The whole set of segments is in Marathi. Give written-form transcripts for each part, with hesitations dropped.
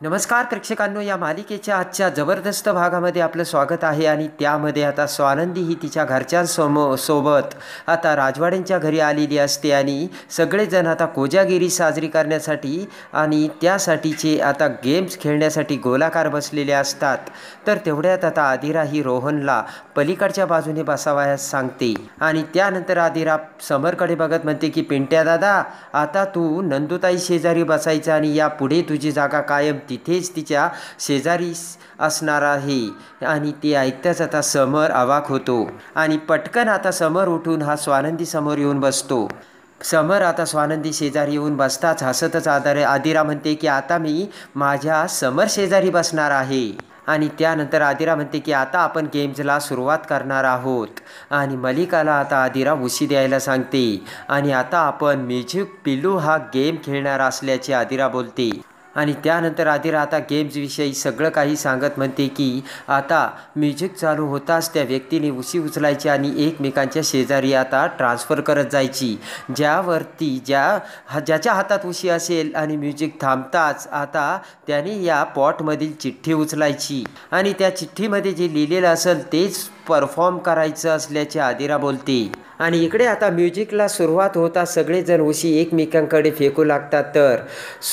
नमस्कार प्रेक्षकांनो, या मालिकेच्या आजच्या जबरदस्त भागामध्ये आपलं स्वागत आहे. आणि त्यामध्ये आता स्वानंदी ही तिच्या घरच्यांसोबत आता राजवाड्यांच्या घरी आलेली असते आणि सगळेजण आता कोजागिरी साजरी करण्यासाठी आणि त्यासाठीचे आता गेम्स खेळण्यासाठी गोलाकार बसलेले असतात. तर तेवढ्यात आता आदिरा ही रोहनला पलीकडच्या बाजूने बसावयास सांगते आणि त्यानंतर आदिरा समरकडे बघत म्हणते की पिंट्या दादा, आता तू नंदुताई शेजारी बसायचं आणि या पुढे तुझी जागा कायम तिथेच तिच्या शेजारी असणार आहे. आणि ते ऐकताच आता समर अवाक होतो आणि पटकन आता समर उठून हा स्वानंदी समोर येऊन बसतो. समर आता स्वानंदी शेजारी येऊन बसताच हसतच आदिरा म्हणते की आता मी माझ्या समर शेजारी बसणार आहे. आणि त्यानंतर आदिरा म्हणते की आता आपण गेम्सला सुरुवात करणार आहोत. आणि मलिकाला आता आदिरा उशी द्यायला सांगते आणि आता आपण म्युझिक पिल्लू हा गेम खेळणार असल्याचे आदिरा बोलते. आणि त्यानंतर आदिरा आता गेम्सविषयी सगळं काही सांगत म्हणते की आता म्युझिक चालू होताच त्या व्यक्तीने उशी उचलायची आणि एकमेकांच्या शेजारी आता ट्रान्सफर करत जायची. ज्याच्या हातात उशी असेल आणि म्युझिक थांबताच आता त्याने या पॉटमधील चिठ्ठी उचलायची आणि त्या चिठ्ठीमध्ये जे लिहिलेलं असेल तेच परफॉर्म करायचं असल्याचे आदिरा बोलते. आणि इकडे आता म्युझिकला सुरुवात होता सगळेजण उशी एकमेकांकडे फेकू लागतात. तर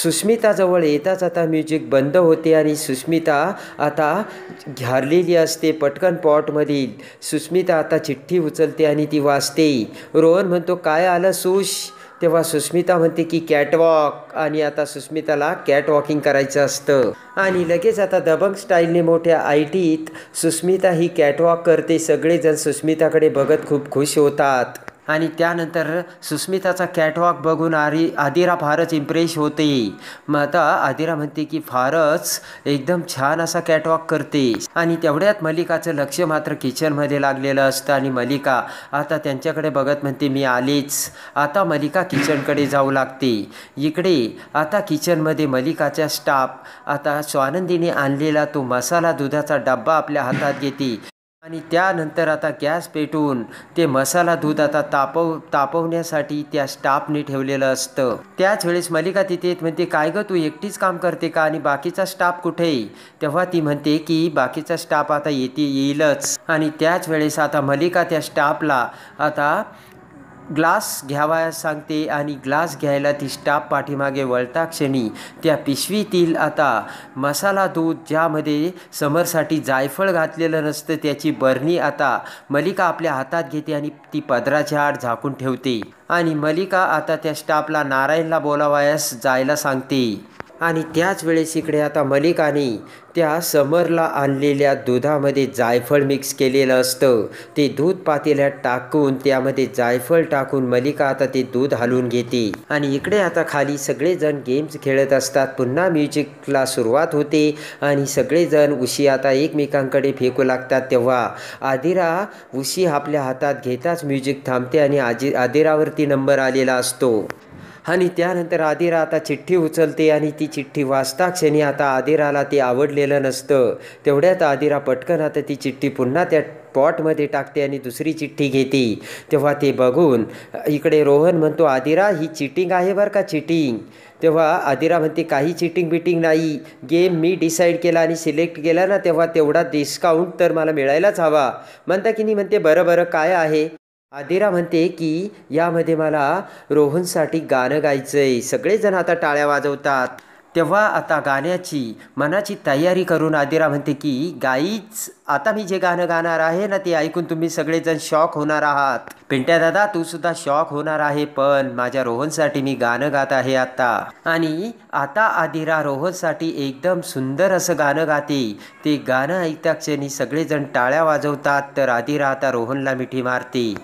सुष्मिताजवळ येताच आता म्युझिक बंद होते आणि सुष्मिता आता घारलेली असते. पटकन पॉटमधील सुष्मिता आता चिठ्ठी उचलते आणि ती वाचते. रोहन म्हणतो काय आलं सुश? तेव्हा सुष्मिता म्हणते की कॅटवॉक. आणि आता सुष्मिताला कॅटवॉकिंग करायचं असतं आणि लगेच आता दबंग स्टाईलने मोठ्या आयटीत सुष्मिता ही कॅटवॉक करते. सगळेजण सुष्मिताकडे बघत खूप खुश होतात आणि त्यानंतर सुष्मिताचा कॅटवॉक बघून आदिरा फारच इम्प्रेस होते. मग आता आदिरा म्हणते की फारच एकदम छान असा कॅटवॉक करते. आणि तेवढ्यात मलिकाचं लक्ष मात्र किचनमध्ये लागलेलं असतं आणि मलिका आता त्यांच्याकडे बघत म्हणते मी आलेच. आता मलिका किचनकडे जाऊ लागते. इकडे आता किचनमध्ये मलिकाच्या स्टाफ आता स्वानंदीने आणलेला तो मसाला दुधाचा डब्बा आपल्या हातात घेते आणि त्यानंतर आता गॅस पेटवून ते मसाला दूध आता तापवण्यासाठी त्या स्टाफने ठेवलेलं असतं. त्याच वेळेस मलिका तिथे म्हणते काय गं, तू एकटीच काम करते का आणि बाकीचा स्टाफ कुठे? तेव्हा ती म्हणते की बाकीचा स्टाफ आता येईलच. आणि त्याच वेळेस आता मलिका त्या स्टाफला आता ग्लास घ्यावयास सांगते आणि ग्लास घ्यायला ती स्टाफ पाठीमागे वळता क्षणी त्या पिशवीतील आता मसाला दूध ज्यामध्ये समरसाठी जायफळ घातलेलं नसतं त्याची बरणी आता मलिका आपल्या हातात घेते आणि ती पदराच्या आड झाकून ठेवते. आणि मलिका आता त्या स्टाफला नारायणला बोलावयास जायला सांगते. आणि त्याच वेळेस इकडे आता मलिकाने त्या समरला आणलेल्या दुधामध्ये जायफळ मिक्स केलेलं असतं. ते दूध पातेल्यात टाकून त्यामध्ये जायफळ टाकून मलिका आता ते दूध हलवून घेते. आणि इकडे आता खाली सगळेजण गेम्स खेळत असतात. पुन्हा म्युझिकला सुरुवात होते आणि सगळेजण उशी आता एकमेकांकडे फेकू लागतात. तेव्हा आदिरा उशी आपल्या हातात घेताच म्युझिक थांबते आणि आदिरावरती नंबर आलेला असतो. आणि त्यानंतर आदिरा आता चिठ्ठी उचलते आणि ती चिठ्ठी वाचता क्षणी आता आदिराला ते आवडलेलं नसतं. तेवढ्यात आदिरा पटकन आता ती चिठ्ठी पुन्हा त्या पॉटमध्ये टाकते आणि दुसरी चिठ्ठी घेते. तेव्हा ते बघून इकडे रोहन म्हणतो आदिरा ही चिटिंग आहे बरं का, चिटिंग. तेव्हा आदिरा म्हणते काही चिटिंग बिटिंग नाही, गेम मी डिसाईड केला आणि सिलेक्ट केला ना तेव्हा तेवढा डिस्काउंट तर मला मिळायलाच हवा. म्हणता की नाही? म्हणते बरं बरं काय आहे? आदिरा म्हणते की यामध्ये मला रोहनसाठी गाणं गायचंय. सगळेजण आता टाळ्या वाजवतात. तेव्हा आता गाण्याची मनाची तयारी करून आदिरा म्हणते की गाईच, आता मी जे गाणं गाणार आहे ना ते ऐकून तुम्ही सगळेजण शॉक होणार आहात. पिंट्या दादा तू सुद्धा शॉक होणार आहे, पण माझ्या रोहनसाठी मी गाणं गात आहे आता. आणि आता आदिरा रोहनसाठी एकदम सुंदर असं गाणं गाते. ते गाणं ऐकता क्षणी सगळेजण टाळ्या वाजवतात. तर आदिरा आता रोहनला मिठी मारते.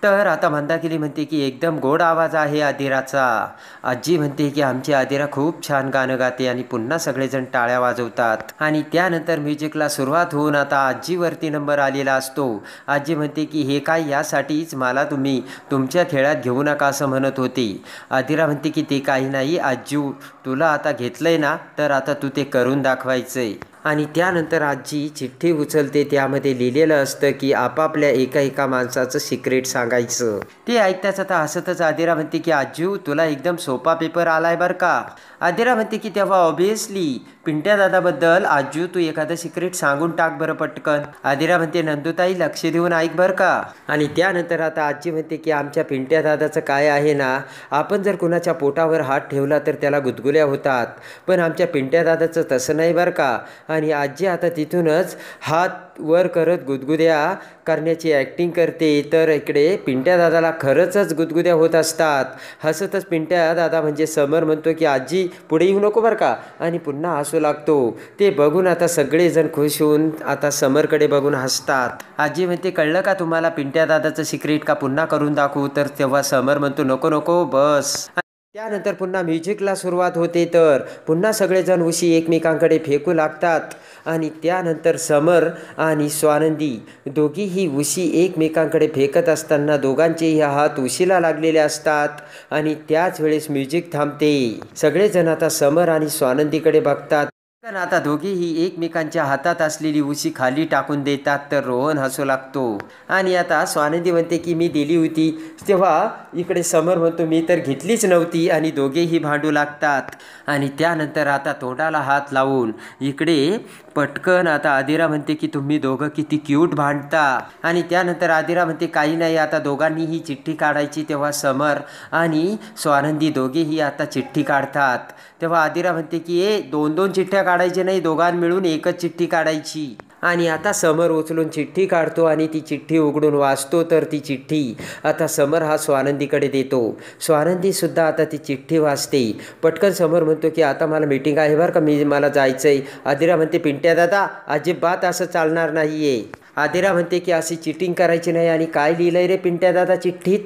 तर आता मंदाकिनी म्हणते की एकदम गोड आवाज आहे आदिराचा. आजी म्हणते की आमची आदिरा खूप छान गाणं गाते आणि पुन्हा सगळेजण टाळ्या वाजवतात. आणि त्यानंतर म्युझिकला सुरुवात होऊन आता आजीवरती नंबर आलेला असतो. आजी म्हणते की हे काय, यासाठीच मला तुम्ही तुमच्या खेळात घेऊ नका असं म्हणत होते. आदिरा म्हणते की ते काही नाही आज्जू, तुला आता घेतलंय ना तर आता तू ते करून दाखवायचंय. आणि त्यानंतर आजी चिठ्ठी उचलते. त्यामध्ये लिहिलेलं असतं की आपापल्या एका माणसाचं सिक्रेट सांगायचं. ते ऐकताच आता हसतच आदिरा म्हणते की आजू तुला एकदम सोपा पेपर आलाय बरं का. आदिरा म्हणते की तेव्हा ऑब्विसली पिंट्या दादाबद्दल आजू तू एखादं सिक्रेट सांगून टाक बरं पटकन. आदिरा म्हणते नंदुताई लक्ष देऊन ऐक बरं का. आणि त्यानंतर आता आजी म्हणते की आमच्या पिंट्या दादाचं काय आहे ना, आपण जर कुणाच्या पोटावर हात ठेवला तर त्याला गुदगुल्या होतात, पण आमच्या पिंट्या दादाचं तसं नाही बरं का. आणि आजी आता तिथूनच हात वर करत गुदगुद्या करण्याची ॲक्टिंग करते. तर इकडे पिंट्या दादाला खरंच गुदगुद्या होत असतात. हसतच पिंट्या दादा म्हणजे समर म्हणतो की आजी पुढे येऊ नको बरं का, आणि पुन्हा हसू लागतो. ते बघून आता सगळेजण खुश होऊन आता समरकडे बघून हसतात. आजी म्हणते कळलं का तुम्हाला पिंट्या दादाचं सिक्रेट का पुन्हा करून दाखवू. तर तेव्हा समर म्हणतो नको नको बस. त्यानंतर पुन्हा म्युझिकला सुरुवात होते. तर पुन्हा सगळेजण उशी एकमेकांकडे फेकू लागतात. आणि त्यानंतर समर आणि स्वानंदी दोघीही उशी एकमेकांकडे फेकत असताना दोघांचेही हात उशीला लागलेले असतात. आणि त्याच वेळेस म्युझिक थांबते. सगळेजण आता समर आणि स्वानंदीकडे बघतात. पण आता दोघेही एकमेकांच्या हातात असलेली उशी खाली टाकून देतात. तर रोहन हसू लागतो. आणि आता स्वानंदी म्हणते की मी दिली होती. तेव्हा इकडे समर म्हणतो मी तर घेतलीच नव्हती. आणि दोघेही भांडू लागतात. आणि त्यानंतर आता तोंडाला हात लावून इकडे पटकन आता आदिरा म्हणते की तुम्ही दोघं किती क्यूट भांडता. आणि त्यानंतर आदिरा म्हणते काही नाही आता दोघांनी ही चिठ्ठी काढायची. तेव्हा समर आणि स्वानंदी दोघेही आता चिठ्ठी काढतात. तेव्हा आदिरा म्हणते की दोन दोन चिठ्ठ्या काढायची नाही, दोघां मिळून एकच चिठ्ठी काढायची. आणि आता समर उचलून चिठ्ठी काढतो आणि ती चिठ्ठी उघडून वाचतो. तर ती चिठ्ठी आता समर हा स्वानंदीकडे देतो. स्वानंदीसुद्धा आता ती चिठ्ठी वाचते. पटकन समर म्हणतो की आता मला मीटिंग आहे बरं का, मला जायचं आहे. आदिरा म्हणते पिंट्या दादा अजिबात असं चालणार नाही आहे. आदिरा म्हणते की अशी चिटिंग करायची नाही. आणि काय लिहिलंय रे पिंट्या दादा चिठ्ठीत.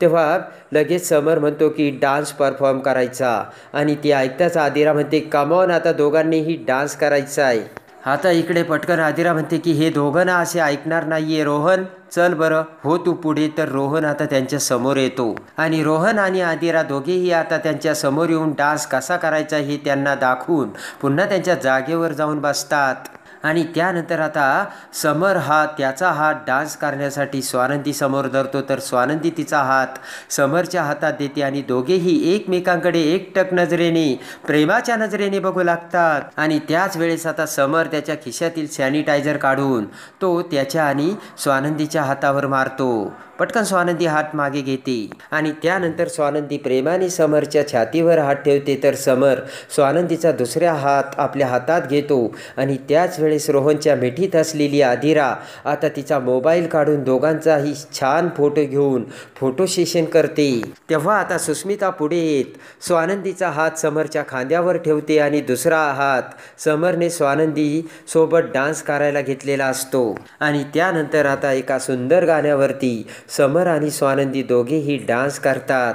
तेव्हा लगेच समर म्हणतो की डान्स परफॉर्म करायचा. आणि ती ऐकताच आदिरा म्हणते कमॉन आता दोघांनीही डान्स करायचा आहे. आता इकडे पटकन आदिरा म्हणते की हे दोघं ना असे ऐकणार नाहीये. रोहन चल बरं हो तू पुढे. तर रोहन आता त्यांच्या समोर येतो. आणि रोहन आणि आदिरा दोघेही आता त्यांच्या समोर येऊन डान्स कसा करायचा हे त्यांना दाखवून पुन्हा त्यांच्या जागेवर जाऊन बसतात. आणि त्यानंतर आता समर हा त्याचा हात डान्स करण्यासाठी स्वानंदी समोर धरतो. तर स्वानंदी तिचा हात समरच्या हातात देते. आणि दोघेही एकमेकांकडे एकटक नजरेने प्रेमाच्या नजरेने बघू लागतात. आणि त्याच वेळेस आता समर त्याच्या खिशातील सॅनिटायझर काढून तो त्याच्या आणि स्वानंदीच्या हातावर मारतो. पटकन स्वानंदी हात मागे घेते. आणि त्यानंतर स्वानंदी प्रेमाने समरच्या छातीवर हात ठेवते. तर समर स्वानंदीचा दुसरा हात आपल्या हातात घेतो. आणि त्याच वेळेस रोहनच्या मिठीत असलेली आदिरा आता तिचा मोबाईल काढून दोघांचाही छान फोटो घेऊन फोटो सेशन करते. तेव्हा आता सुस्मिता पुढे येत स्वानंदीचा हात समरच्या खांद्यावर ठेवते. आणि दुसरा हात समरने स्वानंदी सोबत डान्स करायला घेतलेला असतो. आणि त्यानंतर आता एका सुंदर गाण्यावरती समर आणि स्वानंदी दोघेही डान्स करतात.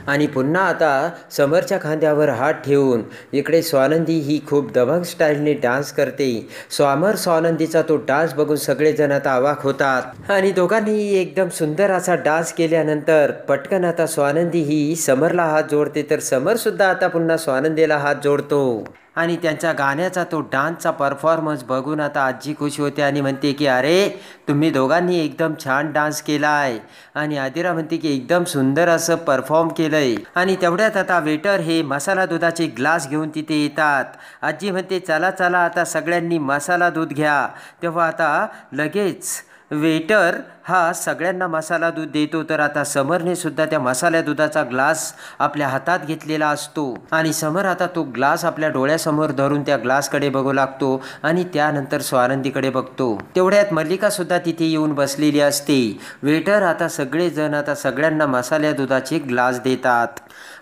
आणि पुन्हा आता समरच्या खांद्यावर हात ठेवून इकडे स्वानंदी ही खूप दबंग स्टाईलने डान्स करते. स्वानंदीचा तो डान्स बघून सगळेजण आता अवाक होतात. आणि दोघांनीही एकदम सुंदर असा डान्स केल्यानंतर पटकन आता स्वानंदी ही समरला हात जोडते. तर समरसुद्धा आता पुन्हा स्वानंदीला हात जोडतो. आणि त्यांच्या गाण्याचा तो डान्सचा परफॉर्मन्स बघून आता आजी खुश होते आणि म्हणते की अरे तुम्ही दोघांनी एकदम छान डान्स केला आहे. आणि आदिरा म्हणते की एकदम सुंदर असं परफॉर्म केलं आहे. आणि तेवढ्यात आता वेटर हे मसाला दुधाचे ग्लास घेऊन तिथे येतात. आजी म्हणते चला चला आता सगळ्यांनी मसाला दूध घ्या. तेव्हा आता लगेच वेटर हा सगळ्यांना मसाला दूध देतो. तर आता समरने सुद्धा त्या मसाल्या दुधाचा ग्लास आपल्या हातात घेतलेला असतो. आणि समर आता तो ग्लास आपल्या डोळ्यासमोर धरून त्या ग्लासकडे बघू लागतो. आणि त्यानंतर स्वानंदीकडे बघतो. तेवढ्यात मल्लिका सुद्धा तिथे येऊन बसलेली असते. वेटर आता सगळेजण आता सगळ्यांना मसाल्या दुधाचे ग्लास देतात.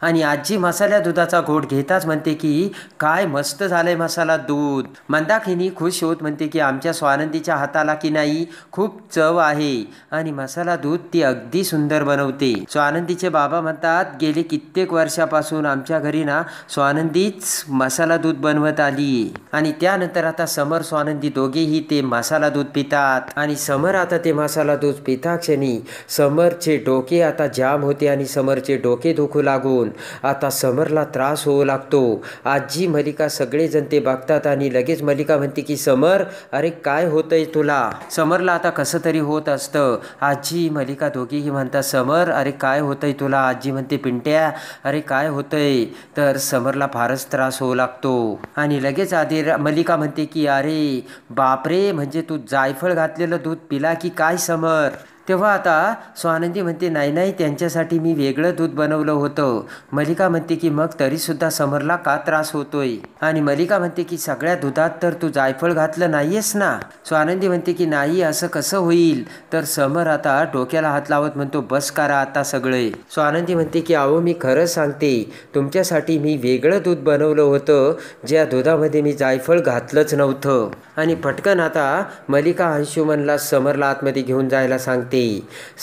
आणि आजी मसाल्या दुधाचा घोट घेताच म्हणते की काय मस्त झालंय मसाला दूध. मंदाकिनी खुश होत म्हणते की आमच्या स्वानंदीच्या हाताला की नाही खूप चव आहे. आणि मसाला दूध ती अगदी सुंदर बनवते. स्वानंदीचे बाबा म्हणतात गेले कित्येक वर्षापासून आमच्या घरी ना स्वानंदीच मसाला दूध बनवत आली. आणि त्यानंतर आता समर स्वानंदी दोघेही ते मसाला दूध पितात. आणि समर आता ते मसाला दूध पिता क्षणी समरचे डोके आता जाम होते आणि समरचे डोके दुखू लागून आता समरला त्रास होऊ लागतो. आजी मलिका सगळेजण ते बघतात आणि लगेच मलिका म्हणते की समर अरे काय होतंय तुला. समरला आता कसं तरी होत असतं. आजी मलिका दोघेही म्हणतात समर अरे काय होतंय तुला. आजी म्हणते पिंट्या अरे काय होतंय. तर समरला फारच त्रास होऊ लागतो. आणि लगेच मलिका म्हणते की अरे बापरे म्हणजे तू जायफळ घातलेलं दूध पिला की काय समर. तेव्हा आता स्वानंदी म्हणते नाही नाही त्यांच्यासाठी मी वेगळं दूध बनवलं होतं. मलिका म्हणते की मग तरीसुद्धा समरला का त्रास होतोय. आणि मलिका म्हणते की सगळ्या दुधात तर तू जायफळ घातलं नाहीयेस ना. स्वानंदी म्हणते की नाही असं कसं होईल. तर समर आता डोक्याला हात लावत म्हणतो बस करा आता सगळे. स्वानंदी म्हणते की अहो मी खरं सांगते तुमच्यासाठी मी वेगळं दूध बनवलं होतं ज्या दुधामध्ये मी जायफळ घातलंच नव्हतं. आणि पटकन आता मलिका अंशुमनला समरला आतमध्ये घेऊन जायला सांगते.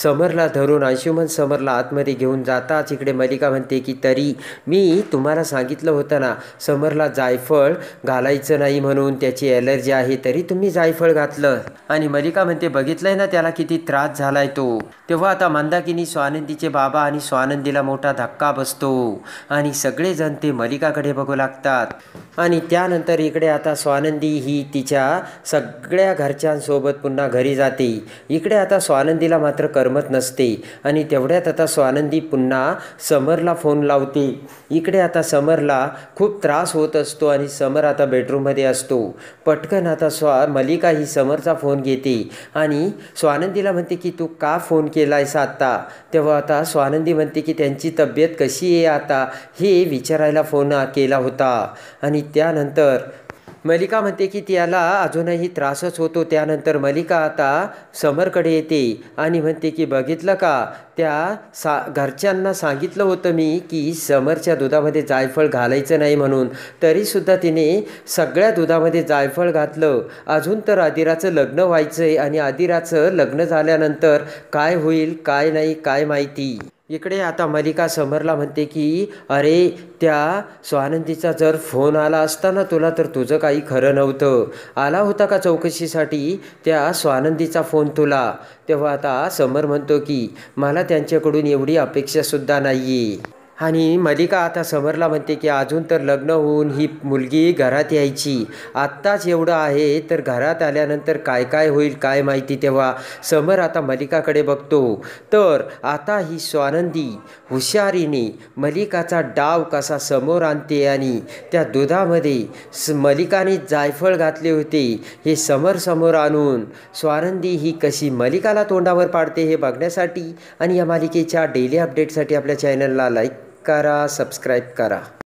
समरला धरून अंशुमन समरला आतमध्ये घेऊन जाताच इकडे मलिका म्हणते की तरी मी तुम्हाला सांगितलं होतं ना समरला जायफळ घालायचं नाही म्हणून त्याची ॲलर्जी आहे तरी तुम्ही जायफळ घातलं. आणि मलिका म्हणते बघितलंय ना त्याला किती त्रास झालाय तो. तेव्हा आता मंदाकिनी स्वानंदीचे बाबा आणि स्वानंदीला मोठा धक्का बसतो आणि सगळेजण ते मलिकाकडे बघू लागतात. आणि त्यानंतर इकडे आता स्वानंदी ही तिच्या सगळ्या घरच्यांसोबत पुन्हा घरी जाते. इकडे आता स्वानंदीला मात्र करमत नसते आणि तेवढ्यात आता स्वानंदी पुन्हा समरला फोन लावते. इकडे आता समरला खूप त्रास होत असतो आणि समर आता बेडरूममध्ये असतो. पटकन आता मलिका ही समरचा फोन घेते आणि स्वानंदीला म्हणते की तू का फोन केलायस आता. तेव्हा आता स्वानंदी म्हणते की त्यांची तब्येत कशी आहे आता हे विचारायला फोन केला होता. आणि त्यानंतर मलिका म्हणते की त्याला अजूनही त्रासच होतो. त्यानंतर मलिका आता समरकडे येते आणि म्हणते की बघितलं का त्या घरच्यांना सांगितलं होतं मी की समरच्या दुधामध्ये जायफळ घालायचं नाही म्हणून तरीसुद्धा तिने सगळ्या दुधामध्ये जायफळ घातलं. अजून तर आदिराचं लग्न व्हायचं आहे आणि आदिराचं लग्न झाल्यानंतर काय होईल काय नाही काय माहिती. इकडे आता मलिका समरला म्हणते की अरे त्या स्वानंदीचा जर फोन आला असता ना तुला तर तुझं काही खरं नव्हतं. आला होता का चौकशीसाठी त्या स्वानंदीचा फोन तुला. तेव्हा आता समर म्हणतो की मला त्यांच्याकडून एवढी अपेक्षासुद्धा नाही आहे. आणि मलिका आता समरला म्हणते की अजून तर लग्न होऊन ही मुलगी घरात यायची. आत्ताच एवढं आहे तर घरात आल्यानंतर काय काय होईल काय माहिती. तेव्हा समर आता मलिकाकडे बघतो तर आता ही स्वानंदी हुशारीने मलिकाचा डाव कसा समोर आणते आणि त्या दुधामध्ये मलिकाने जायफळ घातले होते हे समोर आणून स्वानंदी ही कशी मलिकाला तोंडावर पाडते हे बघण्यासाठी आणि या मालिकेच्या डेली अपडेटसाठी आपल्या चॅनलला लाईक करा, सबस्क्राईब करा.